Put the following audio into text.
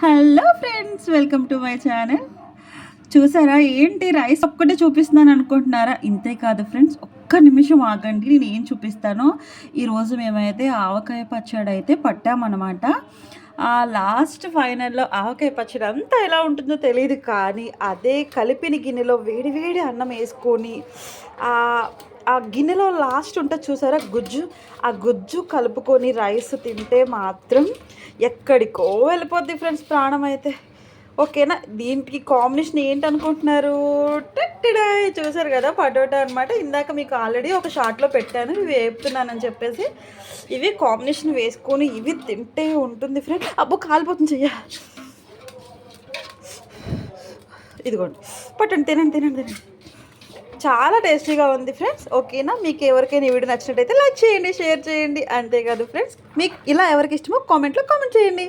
Hello friends, welcome to my channel. చూసారా ఏంటి rice ఒక్కటే చూపిస్తున్నాను అనుకుంటున్నారా? ఇంతే కాదు ఫ్రెండ్స్, ఒక్క నిమిషం ఆగండి, నేను ఏం చూపిస్తానో. ఈరోజు మేమైతే ఆవకాయ పచ్చడి అయితే పట్టామన్నమాట. ఆ లాస్ట్ ఫైనల్లో ఆవకాయ పచ్చడి అంతా ఎలా ఉంటుందో తెలియదు, కానీ అదే కలిపిన గిన్నెలో వేడి వేడి అన్నం వేసుకొని ఆ గిన్నెలో లాస్ట్ ఉంటుంది చూసారా గుజ్జు, ఆ గుజ్జు కలుపుకొని రైస్ తింటే మాత్రం ఎక్కడికో వెళ్ళిపోద్ది ఫ్రెండ్స్ ప్రాణం అయితే. ఓకేనా? దీనికి కాంబినేషన్ ఏంటనుకుంటున్నారు? టెట్టడాయ్ చూసారు కదా, పటోటా అనమాట. ఇందాక మీకు ఆల్రెడీ ఒక షార్ట్లో పెట్టాను, ఇవి వేపుతున్నానని చెప్పేసి. ఇవి కాంబినేషన్ వేసుకొని ఇవి తింటే ఉంటుంది ఫ్రెండ్స్. అబ్బో కాలిపోతుంది చెయ్య. ఇదిగోండి, పట్టండి, తినండి తినండి తినండి. చాలా టేస్టీగా ఉంది ఫ్రెండ్స్. ఓకేనా? మీకు ఎవరికైనా ఈ వీడియో నచ్చినట్టయితే లైక్ చేయండి, షేర్ చేయండి. అంతేకాదు ఫ్రెండ్స్, మీకు ఇలా ఎవరికి ఇష్టమో కామెంట్లో కామెంట్ చేయండి.